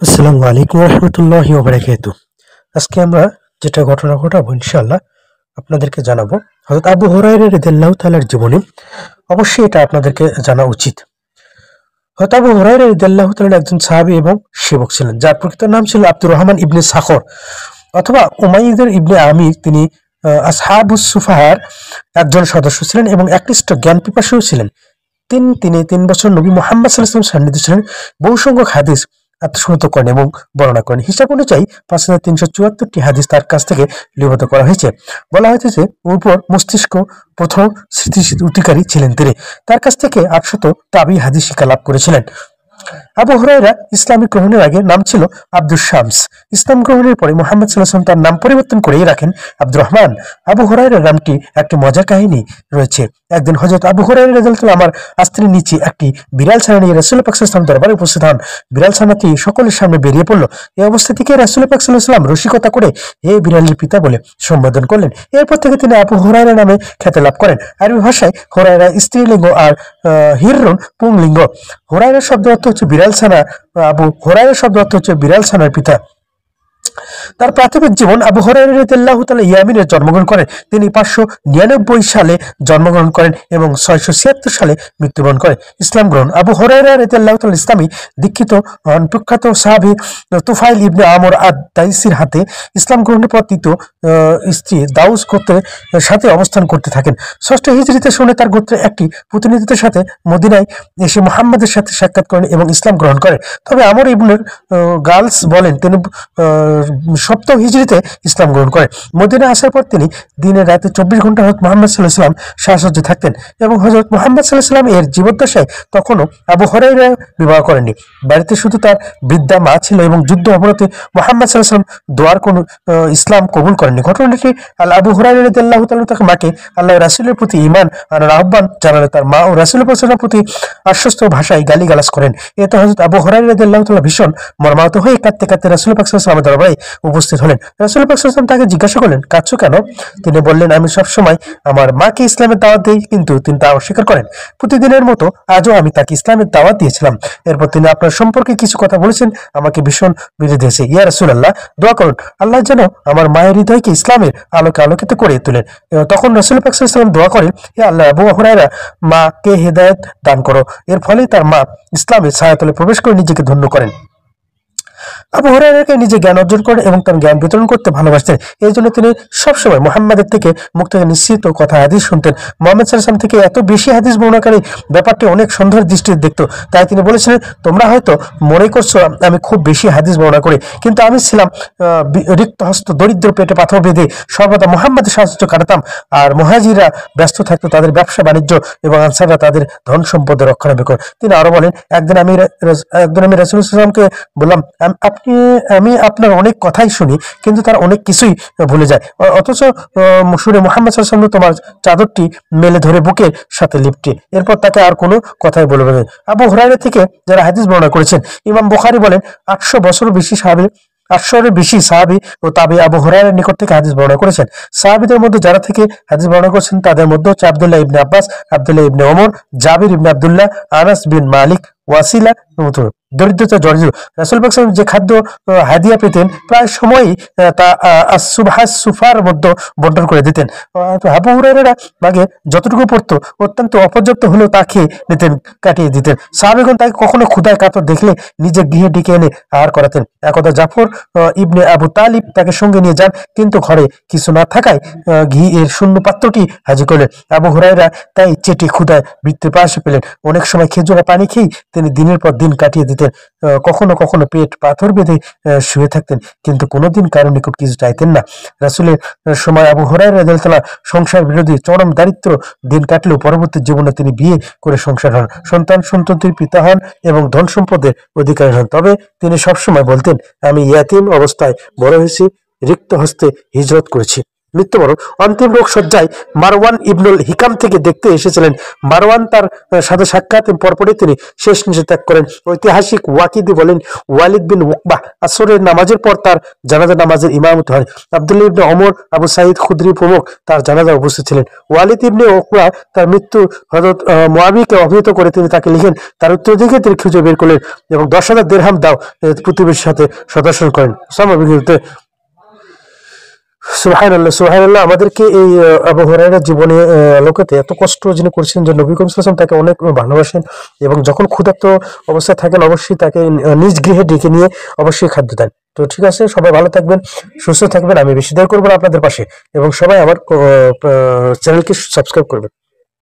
আসসালামু আলাইকুম রহমতুল্লাহি ওবারাকাতুহু। আজকে আমরা যেটা ঘটনা ঘটাবো ইনশাআল্লাহ আপনাদেরকে জানাবো হযরত আবু হুরায়রা রাদিয়াল্লাহু তাআলার জীবনী। অবশ্যই এটা আপনাদেরকে জানা উচিত। হযরত আবু হুরায়রা রাদিয়াল্লাহু তাআলা একজন সাহাবী এবং সেবক ছিলেন, যার প্রকৃত নাম ছিল আব্দুর রহমান ইবনে সাখর অথবা উমাইয়্যিদ ইবনে আমির। তিনি আসহাবুস সুফাহার একজন সদস্য ছিলেন এবং একনিষ্ঠ জ্ঞান পিপাসুও ছিলেন। তিনি ৩ বছর নবী মুহাম্মদ সাল্লাল্লাহু আলাইহি ওয়াসাল্লাম সান্নিধ্যে ছিলেন। বহু সংখ্যক হাদিস আত্মসমর্থ করেন এবং বর্ণনা করেন। হিসাব অনুযায়ী ৫,৩৭৪টি হাদিস তার কাছ থেকে লিপিবদ্ধ করা হয়েছে। বলা হয়েছে যে উপর মস্তিষ্ক প্রথম স্মৃতি অধিকারী ছিলেন তিনি। তার কাছ থেকে ৮০০ তাবি হাদিস শিক্ষা লাভ করেছিলেন। আবু হুরায়রা ইসলাম গ্রহণের আগে নাম ছিল আব্দুস শামস। ইসলাম গ্রহণের পরে মুহাম্মদ সাল্লাল্লাহু আলাইহি ওয়াসাল্লাম তার নাম পরিবর্তন করেই রাখেন আব্দুর রহমান। আবু হুরায়রার নামটি একটি মজার কাহিনী রয়েছে। একদিন হযরত আবু হুরায়রা রাদিয়াল্লাহু তাআলা আমার আস্তির নিচে একটি বিড়াল ছানা নিয়ে রাসূল পাক সাল্লাল্লাহু আলাইহি ওয়াসাল্লাম দরবারে উপস্থিত হন। বিড়াল ছানাটি সকলের সামনে বেরিয়ে পড়ল। এই অবস্থা থেকে রাসূল পাক সাল্লাল্লাহু আলাইহি ওয়াসাল্লাম রসিকতা করে হে বিড়ালের পিতা বলে সম্বোধন করলেন। এরপর থেকে তিনি আবু হুরায়রা নামে খ্যাতি লাভ করেন। আরবি ভাষায় হুরায়রা স্ত্রীলিঙ্গ আর হিররুন পুংলিঙ্গ। হুরায়রা শব্দ অর্থ হচ্ছে বিড়াল ছানা। আবু হুরায়রা শব্দ অর্থ হচ্ছে বিড়াল ছানার পিতা। তার প্রাথমিক জীবন আবু হুরায়রা রাদিয়াল্লাহু তাআলা ইয়ামিনে জন্মগ্রহণ করেন। তিনি ৫৯৯ সালে জন্মগ্রহণ করেন এবং ৬৭৬ সালে মৃত্যুবরণ করেন। ইসলাম গ্রহণ। আবু হুরায়রা রাদিয়াল্লাহু তাআলা ইসলামী দীক্ষিত হন প্রখ্যাত সাহাবী তুফাইল ইবনে আমর আদ-দাইসির হাতে। ইসলাম গ্রহণের পর তৃতীয় স্ত্রী দাউস গোত্রের সাথে অবস্থান করতে থাকেন। ৬ষ্ঠ হিজরীতে শুনে তার গোত্রের একটি প্রতিনিধিদের সাথে মদিনায় এসে মুহাম্মাদের সাথে সাক্ষাৎ করেন এবং ইসলাম গ্রহণ করেন। তবে আমর ইবনে গালস বলেন তিনি ৭ম হিজরীতে ইসলাম গ্রহণ করেন। মদিনায় আসার পর তিনি দিনে রাতে ২৪ ঘন্টা হযরত মুহাম্মদ সাল্লাল্লাহু আলাইহি ওয়াসাল্লাম সাহচর্যে থাকতেন এবং হযরত মুহাম্মদ সাল্লাল্লাহু আলাইহি ওয়াসাল্লাম এর জীবদ্দশায় তখনও আবু হুরায়রা বিবাহ করেননি। বাড়িতে শুধু তার বৃদ্ধা মা ছিল এবং যুদ্ধ অবরোধে মুহাম্মদ সাল্লাল্লাহু আলাইহি ওয়াসাল্লাম দোয়ার কোনো ইসলাম কবুল করেননি। ঘটনাটি আবু হুরায়রা রাদিয়াল্লাহু তাআলা তার মাকে আল্লাহর রাসূলের প্রতি ঈমান আনার আহ্বান জানালে তার মা ও রাসূল সাল্লাল্লাহু আলাইহি ওয়াসাল্লামের প্রতি আশ্বস্ত ভাষায় গালিগালাজ করেন। এতে হযরত আবু হুরায়রা রাদিয়াল্লাহু তাআলা ভীষণ মর্মাহত হয়ে কাঁদতে কাঁদতে রাসূল পাক সাল্লাল্লাহু আলাইহি ওয়াসাল্লামের দরবারে উপস্থিত হলেন। রাসূল পাক সাল্লাল্লাহু আলাইহি ওয়াসাল্লাম তাকে জিজ্ঞাসা করলেন, কাঁদছো কেন? তিনি বললেন, আমি সবসময় আমার মাকে ইসলামের দাওয়াত দিই, কিন্তু তিনি তা অস্বীকার করেন। প্রতিদিনের মতো আজও আমি তাকে ইসলামের দাওয়াত দিয়েছিলাম। এরপর তিনি আপনার সম্পর্কে কিছু কথা বলেছেন, আমাকে ভীষণ বিরোধী হয়েছে। ইয়া রাসূলুল্লাহ, দোয়া করুন আল্লাহ যেন আমার মায়ের হৃদয়কে ইসলামের আলোকে আলোকিত করে তোলেন। তখন রাসূল পাক সাল্লাল্লাহু আলাইহি ওয়াসাল্লাম দোয়া করেন, হে আল্লাহ, আবু হুরায়রা মাকে হেদায়েত দান করো। এর ফলে তার মা ইসলামের ছায়াতলে প্রবেশ করে নিজেকে ধন্য করেন। আবু হুরায়রাকে নিজে জ্ঞান অর্জন করেন এবং তার জ্ঞান বিতরণ করতে ভালোবাসতেন। এই জন্য তিনি সবসময় মুহাম্মাদের থেকে মুখ থেকে নিশ্চিত কথা হাদিস শুনতেন। মুহাম্মদ সাল্লাল্লাহু আলাইহি ওয়াসাল্লাম থেকে এত বেশি হাদিস বর্ণনাকারী ব্যাপারটি অনেক সন্দেহের দৃষ্টিতে দেখতো। তাই তিনি বলেছিলেন, তোমরা হয়তো মনে করছো আমি খুব বেশি হাদিস বর্ণনা করি, কিন্তু আমি ছিলাম রিক্ত হস্ত, দরিদ্র, পেটে পাথর বেঁধে সর্বদা মুহাম্মাদের সাহায্য কাটাতাম। আর মুহাজিরা ব্যস্ত থাকতো তাদের ব্যবসা বাণিজ্য এবং আনসাররা তাদের ধন সম্পদের রক্ষণাবেক্ষণ। তিনি আরো বলেন, একদিন আমি রাসূলুল্লাহ সাল্লাল্লাহু আলাইহি ওয়াসাল্লামকে বললাম, আমি আপনার অনেক কথাই শুনি, কিন্তু তার অনেক কিছুই ভুলে যায়। অথচ শুনে মুহাম্মদ সাল্লাল্লাহু আলাইহি ওয়াসাল্লাম তোমার চাদরটি মেলে ধরে বুকের সাথে লিপটে। এরপর তাকে আর কোনো কথাই বলবেন না। আবু হুরায়রা থেকে যারা হাদিস বর্ণনা করেছেন, ইমাম বুখারী বলেন ৮০০-এর বেশি সাহাবী ও তাবি আবু হুরায়রার নিকট থেকে হাদিস বর্ণনা করেছেন। সাহাবীদের মধ্যে যারা থেকে হাদিস বর্ণনা করেছেন তাদের মধ্যে হচ্ছে আব্দুল্লাহ ইবনে আব্বাস, আব্দুল্লাহ ইবনে ওমর, জাবির ইবনে আব্দুল্লাহ, আনাস বিন মালিক, ওয়াসিলা। দরিদ্রতা জর্জরিত রাসূল পাক সাল্লাল্লাহু আলাইহি ওয়াসাল্লাম যে খাদ্য হাদিয়া পেতেন প্রায় সময়ই তা সুফার মধ্যে বন্টন করে দিতেন। আবু হুরায়রা আগে যতটুকু পড়তো অত্যন্ত অপর্যাপ্ত হলেও তা খেয়ে নিতেন, কাটিয়ে দিতেন। সাহাবীগণ তাকে কখনো ক্ষুধায় কাতর দেখলে নিজে গৃহে ডেকে এনে আহার করাতেন। একদা জাফর ইবনে আবু তালিব তাকে সঙ্গে নিয়ে যান, কিন্তু ঘরে কিছু না থাকায় ঘি এর শূন্য পাত্রটি হাজির করলেন। আবু হুরায়রা তাই চেটে ক্ষুধায় মৃত্যুর পাশে পেলেন। অনেক সময় খেজুরা পানি খেয়ে তিনি দিনের পর দিন কাটিয়ে দিতেন। কখনো কখনো পেট পাথর বেঁধে শুয়ে থাকতেন, কিন্তু কোনোদিন কারো নিকট কিছু চাইতেন না। রাসূলের সময় আবু হুরায়রা রাদিয়াল্লাহু তাআলা সংসার বিরোধী চরম দারিদ্র দিন কাটলেও পরবর্তী জীবনে তিনি বিয়ে করে সংসার হন, সন্তানটির পিতা হন এবং ধন সম্পদের অধিকারী হন। তবে তিনি সবসময় বলতেন, আমি ইয়াতীম অবস্থায় বড় হয়েছি, রিক্ত হস্তে হিজরত করেছি। মৃত্যুবরণ অন্তিম রোগ সজ্জায় মারওয়ান ইবনুল হিকাম থেকে দেখতে এসেছিলেন। মারওয়ান তার সাথে সাক্ষাৎ পরপরই তিনি শেষ নিঃশ্বাস ত্যাগ করেন। ঐতিহাসিক ওয়াকিদি বলেন, ওয়ালিদ বিন উকবা আসরের নামাজের পর তার জানাজা নামাজের ইমামতি হয়। আব্দুল্লাহ ইবনে ওমর, আবু সাঈদ খুদরি প্রমুখ তার জানাজা উপস্থিত ছিলেন। ওয়ালিদ ইবনে উকবা তার মৃত্যু হযরত মুআবিয়াকে অবহিত করে তিনি তাকে লিখেন, তার উত্তরাধিকারী তিনি খুঁজে বের করলেন এবং 10,000 দিরহাম দাও প্রতিবেশীর সাথে সদস্য করেন। সুবহানাল্লাহ সুবহানাল্লাহ। আমাদেরকে এই আবু হুরায়রার জীবনে লোকেতে এত কষ্ট যিনি করেছেন যে নবী করিম সাল্লাল্লাহু আলাইহি ওয়াসাল্লাম তাকে অনেক ভালোবাসেন এবং যখন ক্ষুধার্ত অবস্থায় থাকেন অবশ্যই তাকে নিজ গৃহে ডেকে নিয়ে অবশ্যই খাদ্য দেন। তো ঠিক আছে, সবাই ভালো থাকবেন, সুস্থ থাকবেন। আমি বেশি দেরি করবো না আপনাদের পাশে, এবং সবাই আমার চ্যানেলকে সাবস্ক্রাইব করবেন।